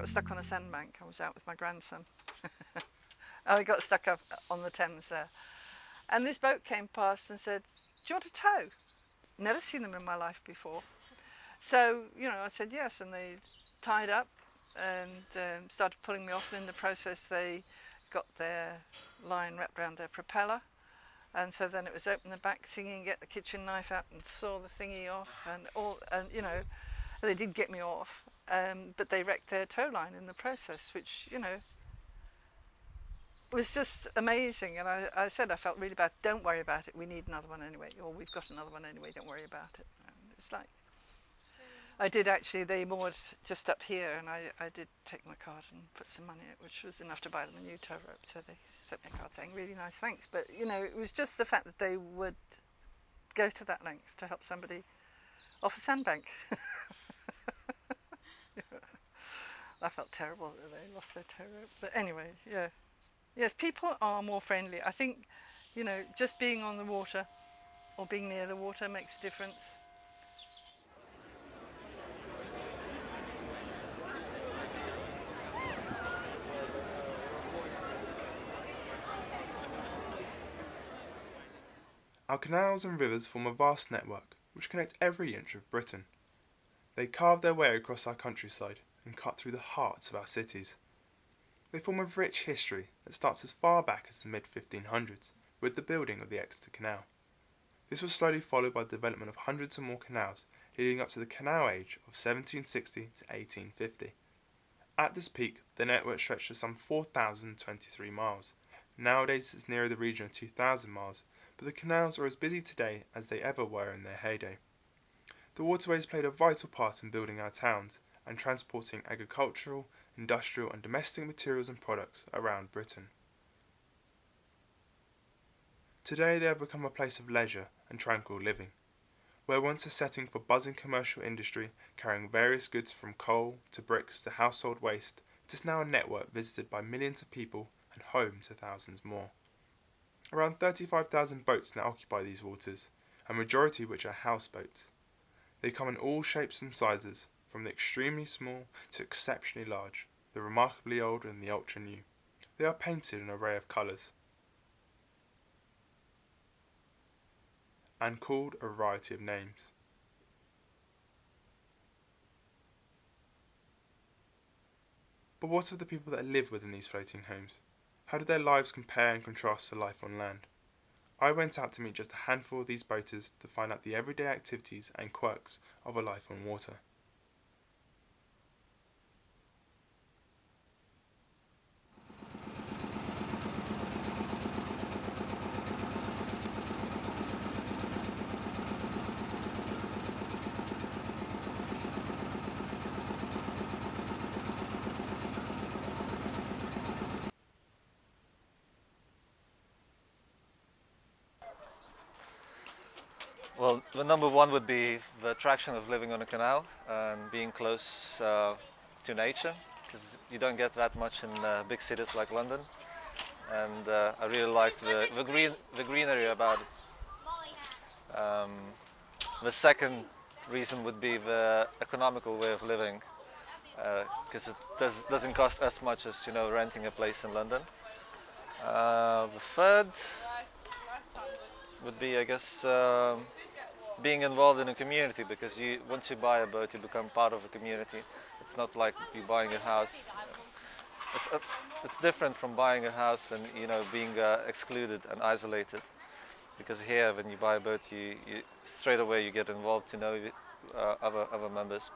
got stuck on a sandbank. I was out with my grandson. I got stuck up on the Thames there. And this boat came past and said, "Do you want a tow?" Never seen them in my life before. So, I said yes, and they tied up and started pulling me off, and in the process they got their line wrapped around their propeller, and so then it was open the back thingy and get the kitchen knife out and saw the thingy off, and they did get me off, but they wrecked their tow line in the process, which was just amazing. And I said I felt really bad. Don't worry about it, we need another one anyway, or we've got another one anyway, don't worry about it. And it's like, I did actually, they moored just up here, and I did take my card and put some money in it, which was enough to buy them a new tow rope. So they sent me a card saying, "Really nice, thanks." But, it was just the fact that they would go to that length to help somebody off a sandbank. I felt terrible that they lost their tow rope. But anyway, yeah. Yes, people are more friendly. I think, just being on the water or being near the water makes a difference. Our canals and rivers form a vast network which connect every inch of Britain. They carve their way across our countryside and cut through the hearts of our cities. They form a rich history that starts as far back as the mid-1500s with the building of the Exeter Canal. This was slowly followed by the development of hundreds of more canals leading up to the canal age of 1760 to 1850. At this peak, the network stretched to some 4,023 miles. Nowadays it's nearer the region of 2,000 miles, but the canals are as busy today as they ever were in their heyday. The waterways played a vital part in building our towns and transporting agricultural, industrial and domestic materials and products around Britain. Today they have become a place of leisure and tranquil living. Where once a setting for buzzing commercial industry carrying various goods from coal to bricks to household waste, it is now a network visited by millions of people and home to thousands more. Around 35,000 boats now occupy these waters, a majority of which are houseboats. They come in all shapes and sizes, from the extremely small to exceptionally large, the remarkably old and the ultra new. They are painted in an array of colours and called a variety of names. But what of the people that live within these floating homes? How do their lives compare and contrast to life on land? I went out to meet just a handful of these boaters to find out the everyday activities and quirks of a life on water. Well, the number one would be the attraction of living on a canal and being close to nature, because you don't get that much in big cities like London. And I really liked the greenery about it. The second reason would be the economical way of living, because it doesn't cost as much as renting a place in London. The third would be, I guess, being involved in a community, because once you buy a boat, you become part of a community. It's not like you buying a house. It's different from buying a house and being excluded and isolated. Because here, when you buy a boat, you straight away you get involved to know other members.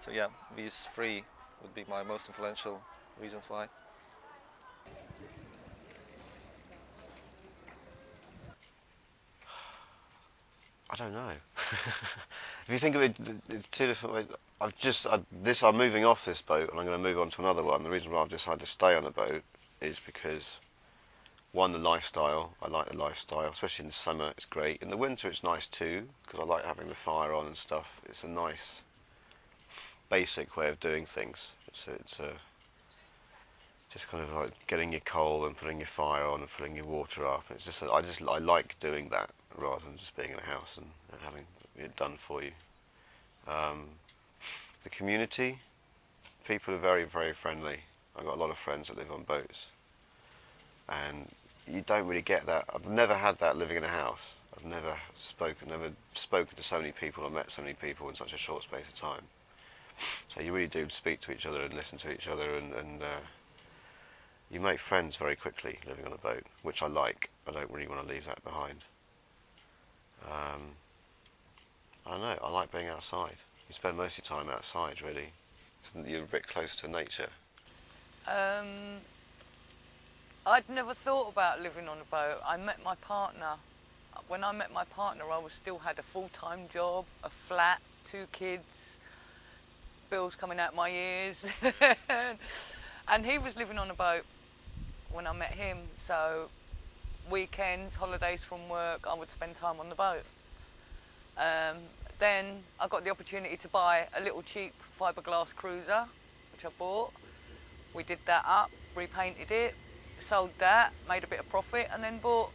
So yeah, these three would be my most influential reasons why. I don't know. If you think of it, it's two different ways. I'm moving off this boat and I'm going to move on to another one. The reason why I've decided to stay on the boat is because, one, the lifestyle. I like the lifestyle, especially in the summer. It's great. In the winter, it's nice too, because I like having the fire on and stuff. It's a nice, basic way of doing things. It's just kind of like getting your coal and putting your fire on and filling your water up. It's just I like doing that rather than just being in a house and having it done for you. The community, people are very, very friendly. I've got a lot of friends that live on boats, and you don't really get that. I've never had that living in a house. I've never spoken to so many people or met so many people in such a short space of time. So you really do speak to each other and listen to each other, and you make friends very quickly living on a boat, which I like. I don't really want to leave that behind. I don't know, I like being outside. You spend most of your time outside, really. You're a bit close to nature. I'd never thought about living on a boat. I met my partner. When I met my partner, I still had a full-time job, a flat, 2 kids, bills coming out my ears. And he was living on a boat when I met him. So weekends, holidays from work, I would spend time on the boat. Then I got the opportunity to buy a little cheap fiberglass cruiser, which I bought. We did that up, repainted it, sold that, made a bit of profit, and then bought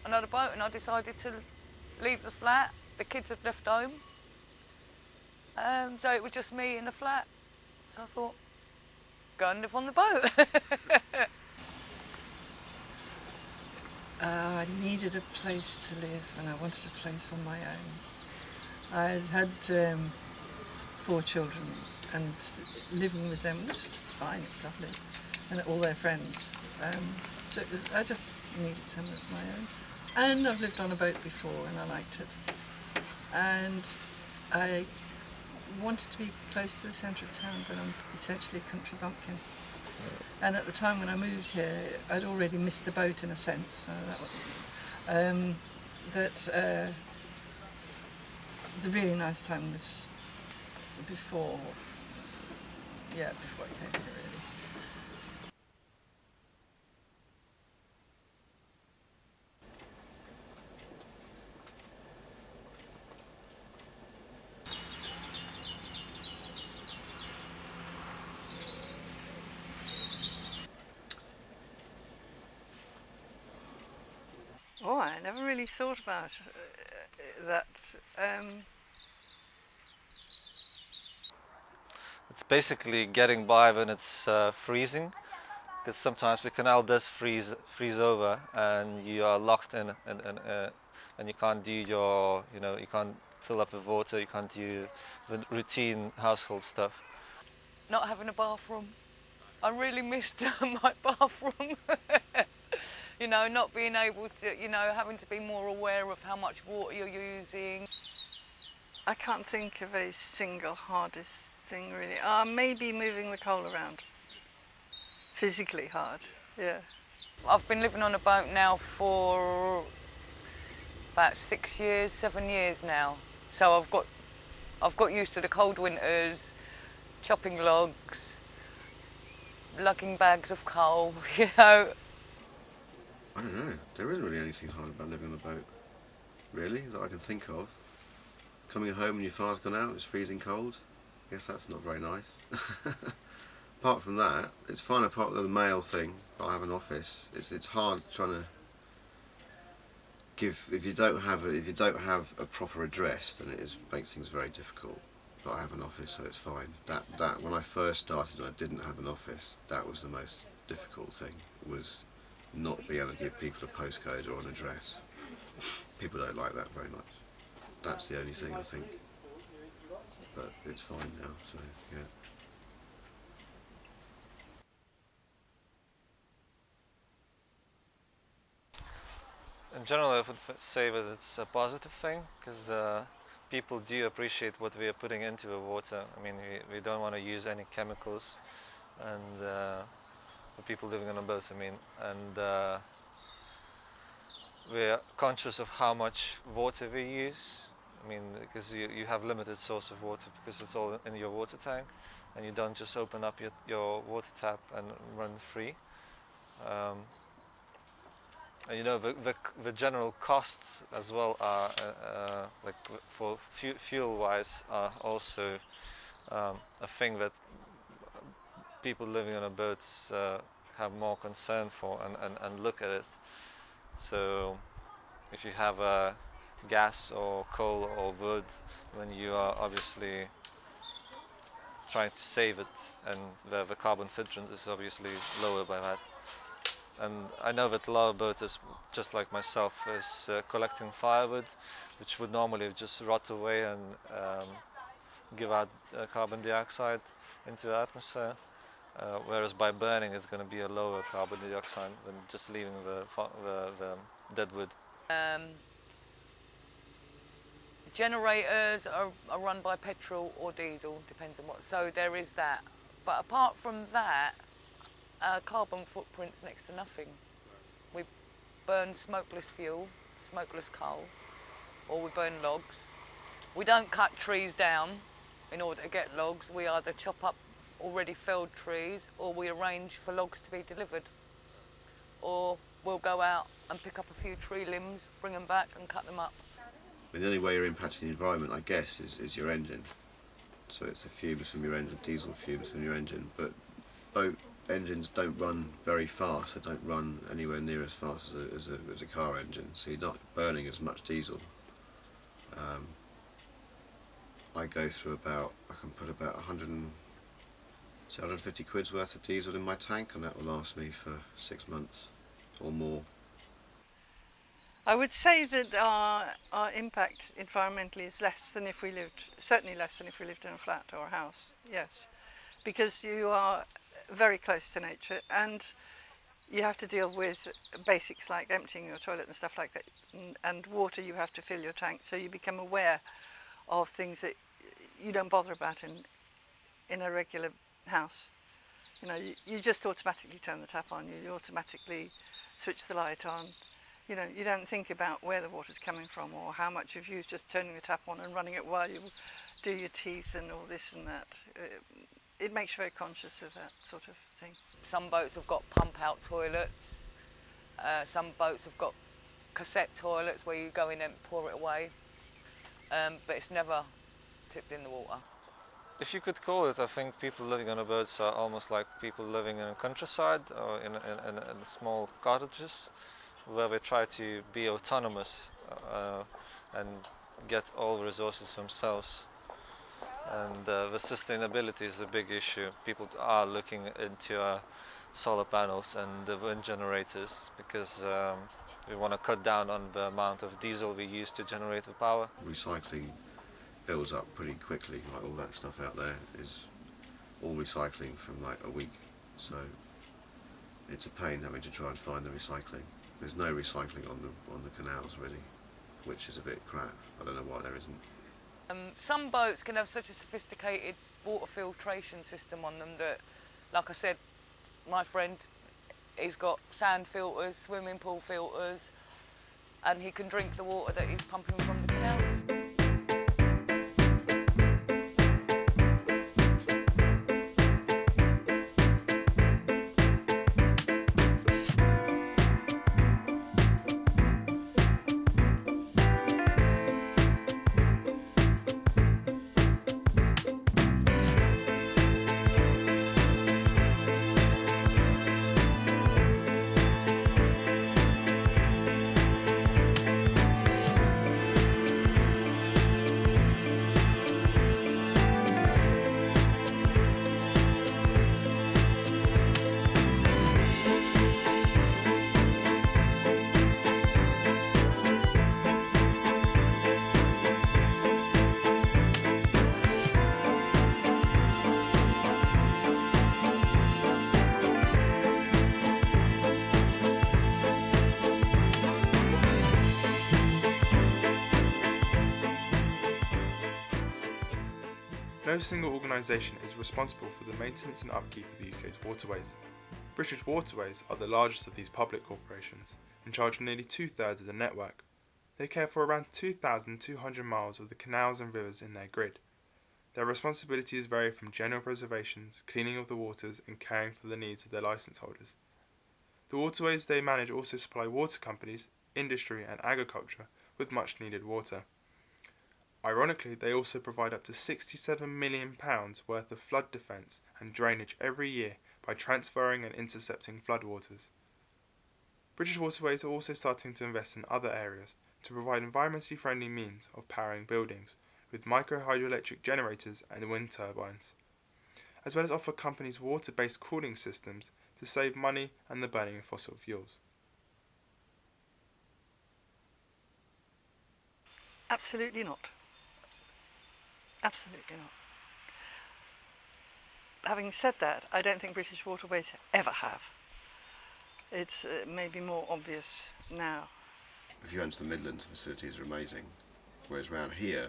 another boat. And I decided to leave the flat. The kids had left home, so it was just me in the flat. So I thought, go and live on the boat. I needed a place to live, and I wanted a place on my own. I had 4 children, and living with them was fine, it was lovely, and all their friends. So I just needed something of my own. And I've lived on a boat before, and I liked it. And I wanted to be close to the centre of town, but I'm essentially a country bumpkin. And at the time when I moved here, I'd already missed the boat in a sense. So the really nice time was before I came here, really. Oh, I never really thought about that. It's basically getting by when it's freezing, because sometimes the canal does freeze over, and you are locked in, and you can't do your, you can't fill up with water, you can't do the routine household stuff. Not having a bathroom. I really missed my bathroom. Not being able to, having to be more aware of how much water you're using. I can't think of a single hardest thing, really. Maybe moving the coal around. Physically hard, yeah. I've been living on a boat now for about 6 years, 7 years now. So I've got used to the cold winters, chopping logs, lugging bags of coal, I don't know. There isn't really anything hard about living on a boat, really, that I can think of. Coming home when your fire's gone out, it's freezing cold. I guess that's not very nice. Apart from that, it's fine. Apart from the mail thing, I have an office. It's hard trying to give if you don't have a proper address, then it makes things very difficult. But I have an office, so it's fine. That when I first started and I didn't have an office, that was the most difficult thing. Was not being able to give people a postcode or an address. People don't like that very much. That's the only thing, I think. But it's fine now, so yeah. In general, I would say that it's a positive thing, because people do appreciate what we are putting into the water. I mean, we don't want to use any chemicals, and for people living on a boat, and we're conscious of how much water we use. I mean, because you have limited source of water, because it's all in your water tank, and you don't just open up your water tap and run free. And the general costs as well are like for fuel-wise are also a thing that people living on a boat have more concern for and look at it. So if you have gas or coal or wood, then you are obviously trying to save it, and the carbon footprint is obviously lower by that. And I know that a lot of boaters, just like myself, is collecting firewood, which would normally just rot away and give out carbon dioxide into the atmosphere, whereas by burning it's going to be a lower carbon dioxide than just leaving the dead wood. Generators are run by petrol or diesel, depends on what. So there is that. But apart from that, carbon footprint's next to nothing. We burn smokeless fuel, smokeless coal, or we burn logs. We don't cut trees down in order to get logs. We either chop up already felled trees, or we arrange for logs to be delivered. Or we'll go out and pick up a few tree limbs, bring them back and cut them up. The only way you're impacting the environment, I guess, is your engine. So it's the fumes from your engine, diesel fumes from your engine. But boat engines don't run very fast. They don't run anywhere near as fast as a car engine. So you're not burning as much diesel. I go through I can put about 150 quid's worth of diesel in my tank, and that will last me for 6 months or more. I would say that our impact environmentally is less than if we lived, certainly less than if we lived in a flat or a house, yes. Because you are very close to nature and you have to deal with basics like emptying your toilet and stuff like that, and water. You have to fill your tank, so you become aware of things that you don't bother about in a regular house. You know, you just automatically turn the tap on, you automatically switch the light on. You know, you don't think about where the water's coming from or how much you've used just turning the tap on and running it while you do your teeth and all this and that. It makes you very conscious of that sort of thing. Some boats have got pump-out toilets. Some boats have got cassette toilets where you go in and pour it away. But it's never tipped in the water. If you could call it, I think people living on the boats are almost like people living in the countryside or in small cottages, where they try to be autonomous and get all the resources themselves. And the sustainability is a big issue. People are looking into solar panels and the wind generators because we want to cut down on the amount of diesel we use to generate the power. Recycling builds up pretty quickly. Like all that stuff out there is all recycling from like a week. So it's a pain having to try and find the recycling. There's no recycling on the canals really, which is a bit crap. I don't know why there isn't. Some boats can have such a sophisticated water filtration system on them that, like I said, my friend, he's got sand filters, swimming pool filters, and he can drink the water that he's pumping from the canal. No single organisation is responsible for the maintenance and upkeep of the UK's waterways. British Waterways are the largest of these public corporations and charge for nearly 2/3 of the network. They care for around 2,200 miles of the canals and rivers in their grid. Their responsibilities vary from general preservations, cleaning of the waters and caring for the needs of their licence holders. The waterways they manage also supply water companies, industry and agriculture with much needed water. Ironically, they also provide up to £67 million worth of flood defence and drainage every year by transferring and intercepting floodwaters. British Waterways are also starting to invest in other areas to provide environmentally friendly means of powering buildings with micro hydroelectric generators and wind turbines. as well as offer companies water-based cooling systems to save money and the burning of fossil fuels. Absolutely not. Absolutely not. Having said that, I don't think British Waterways ever have. It's maybe more obvious now. If you enter the Midlands, the facilities are amazing. Whereas around here,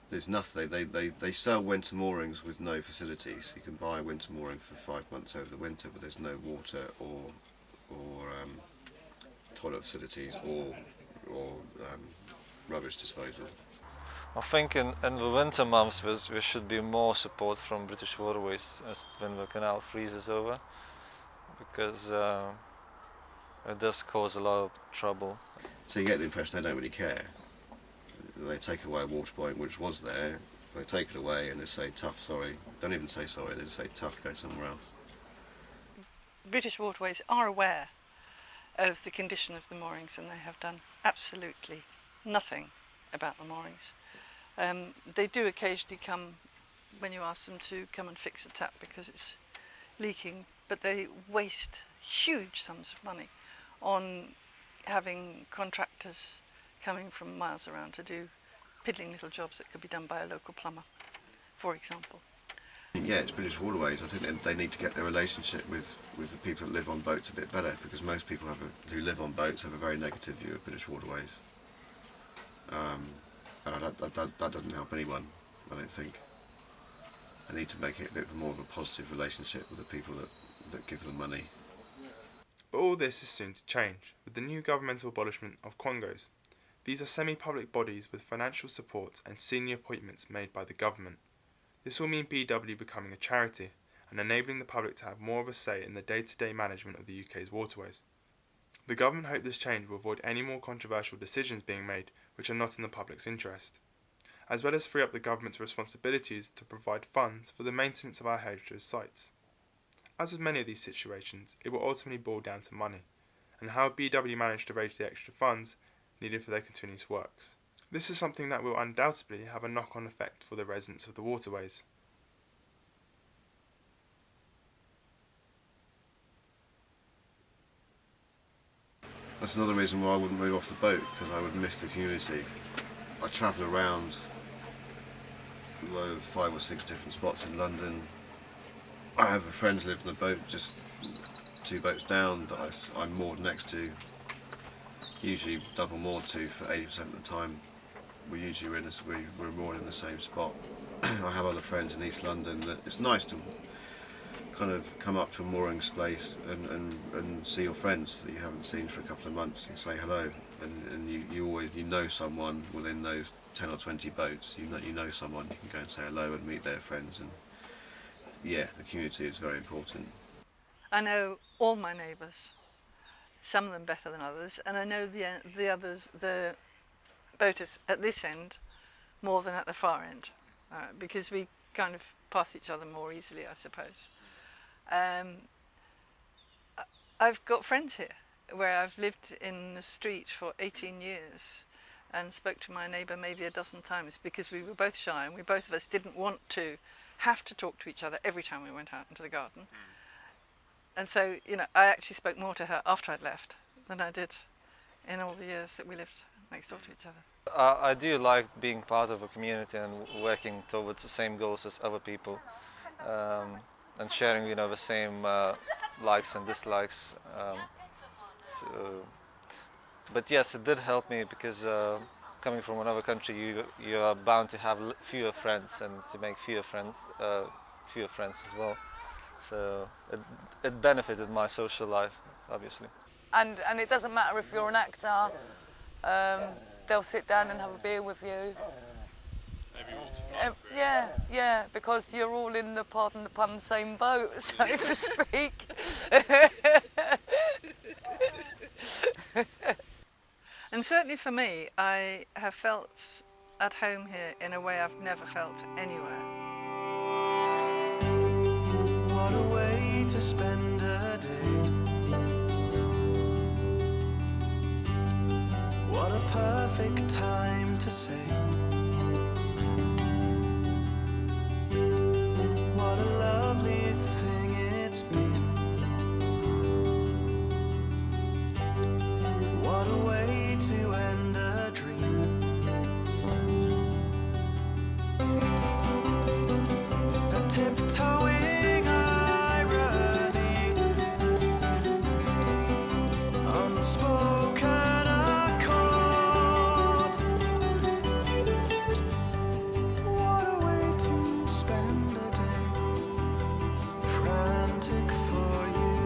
there's nothing. They sell winter moorings with no facilities. You can buy a winter mooring for 5 months over the winter, but there's no water or toilet facilities or rubbish disposal. I think in the winter months there should be more support from British Waterways when the canal freezes over, because it does cause a lot of trouble. So you get the impression they don't really care. They take away a water point which was there, they take it away and they say tough, sorry. Don't even say sorry, they just say tough, go somewhere else. British Waterways are aware of the condition of the moorings, and they have done absolutely nothing about the moorings. They do occasionally come when you ask them to come and fix a tap because it's leaking, but they waste huge sums of money on having contractors coming from miles around to do piddling little jobs that could be done by a local plumber, for example. Yeah, it's British Waterways. I think they need to get their relationship with the people that live on boats a bit better, because most people who live on boats have a very negative view of British Waterways. And that doesn't help anyone, I don't think. They need to make it a bit more of a positive relationship with the people that give them money. But all this is soon to change, with the new governmental abolishment of Quangos. These are semi-public bodies with financial support and senior appointments made by the government. This will mean BW becoming a charity and enabling the public to have more of a say in the day-to-day management of the UK's waterways. The government hope this change will avoid any more controversial decisions being made which are not in the public's interest, as well as free up the government's responsibilities to provide funds for the maintenance of our heritage sites. As with many of these situations, it will ultimately boil down to money, and how BW managed to raise the extra funds needed for their continuous works. This is something that will undoubtedly have a knock-on effect for the residents of the waterways. That's another reason why I wouldn't move off the boat, because I would miss the community. I travel around 5 or 6 different spots in London. I have a friend who lives in a boat just 2 boats down that I'm moored next to, usually double moored to for 80% of the time. We're moored in the same spot. I have other friends in East London that it's nice to kind of come up to a moorings place and see your friends that you haven't seen for a couple of months and say hello, and you always know someone within those 10 or 20 boats. You know someone, you can go and say hello and meet their friends, and yeah, the community is very important. I know all my neighbours, some of them better than others, and I know the others, the boaters at this end more than at the far end, because we kind of pass each other more easily, I suppose. I've got friends here where I've lived in the street for 18 years and spoke to my neighbour maybe a dozen times because we were both shy and we both of us didn't want to have to talk to each other every time we went out into the garden. And so, I actually spoke more to her after I'd left than I did in all the years that we lived next door to each other. I do like being part of a community and working towards the same goals as other people, and sharing, the same likes and dislikes. But yes, it did help me because coming from another country, you are bound to have fewer friends and to make fewer friends as well. So it benefited my social life, obviously. And it doesn't matter if you're an actor, they'll sit down and have a beer with you. Yeah, because you're all in the, pardon the pun, same boat, so to speak. And certainly for me, I have felt at home here in a way I've never felt anywhere. What a way to spend a day. What a perfect time to say tiptoeing irony, unspoken accord. What a way to spend a day, frantic for you.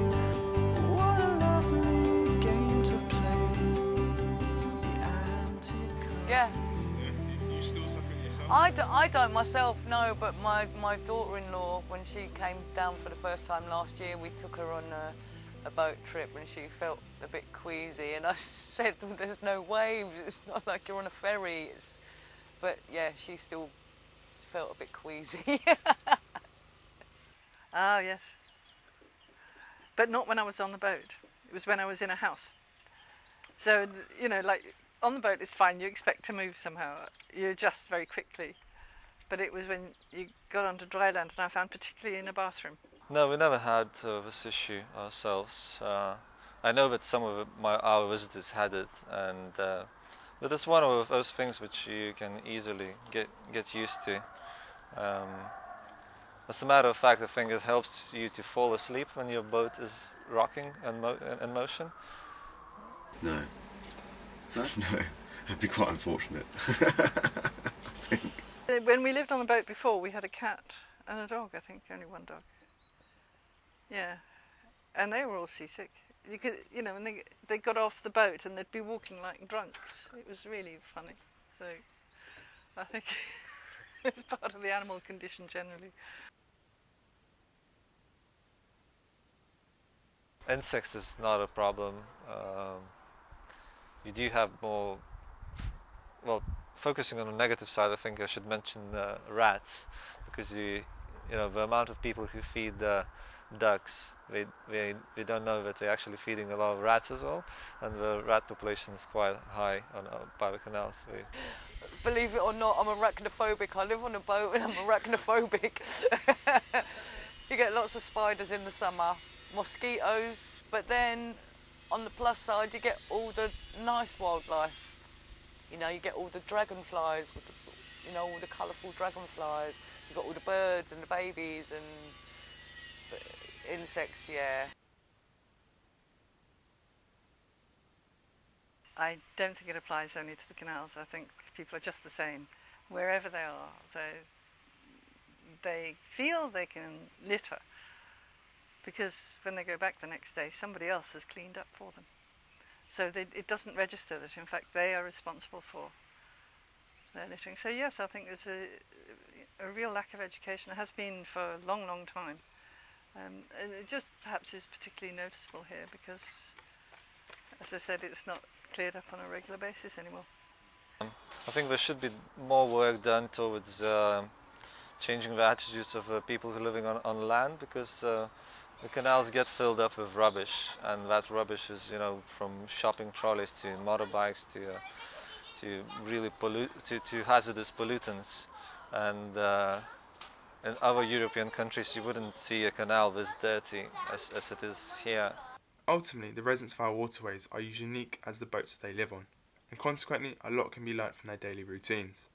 What a lovely game to play, the antique. Yeah. You still suck at yourself? I don't myself, no, but my daughter-in-law, when she came down for the first time last year, we took her on a boat trip and she felt a bit queasy, and I said, well, there's no waves, it's not like you're on a ferry. But yeah, she still felt a bit queasy. Ah, yes. But not when I was on the boat. It was when I was in a house. So, you know, like on the boat it's fine, you expect to move somehow. You adjust very quickly. But it was when you got onto dry land, and I found particularly in a bathroom. No, we never had this issue ourselves. I know that some of our visitors had it, and but it's one of those things which you can easily get used to. As a matter of fact, I think it helps you to fall asleep when your boat is rocking and in motion. No. No? No. That'd be quite unfortunate. I think. When we lived on the boat before, we had a cat and a dog, I think, only one dog. Yeah. And they were all seasick. You could, you know, when they got off the boat and they'd be walking like drunks. It was really funny. So I think it's part of the animal condition generally. Insects is not a problem. You do have more, well, focusing on the negative side, I think I should mention rats, because you know, the amount of people who feed ducks, they don't know that they're actually feeding a lot of rats as well, and the rat population is quite high by the canals. Believe it or not, I'm arachnophobic. I live on a boat and I'm arachnophobic. You get lots of spiders in the summer, mosquitoes, but then on the plus side you get all the nice wildlife. You know, you get all the dragonflies, with the, you know, all the colourful dragonflies. You've got all the birds and the babies and the insects, yeah. I don't think it applies only to the canals. I think people are just the same. Wherever they are, they feel they can litter, because when they go back the next day, somebody else has cleaned up for them. So it doesn't register that, in fact, they are responsible for their littering. So yes, I think there's a real lack of education. There has been for a long, long time. And it just perhaps is particularly noticeable here because, as I said, it's not cleared up on a regular basis anymore. I think there should be more work done towards changing the attitudes of people who are living on land, because the canals get filled up with rubbish, and that rubbish is, you know, from shopping trolleys to motorbikes to really to hazardous pollutants. And in other European countries you wouldn't see a canal this dirty as it is here. Ultimately, the residents of our waterways are as unique as the boats they live on, and consequently a lot can be learnt from their daily routines.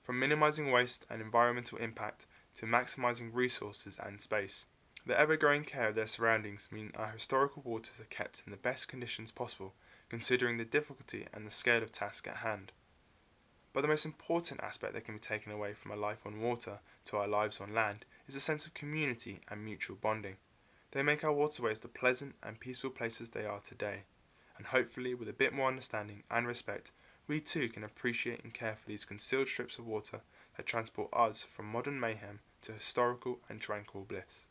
From minimising waste and environmental impact to maximising resources and space, the ever-growing care of their surroundings mean our historical waters are kept in the best conditions possible, considering the difficulty and the scale of task at hand. But the most important aspect that can be taken away from a life on water to our lives on land is a sense of community and mutual bonding. They make our waterways the pleasant and peaceful places they are today, and hopefully with a bit more understanding and respect, we too can appreciate and care for these concealed strips of water that transport us from modern mayhem to historical and tranquil bliss.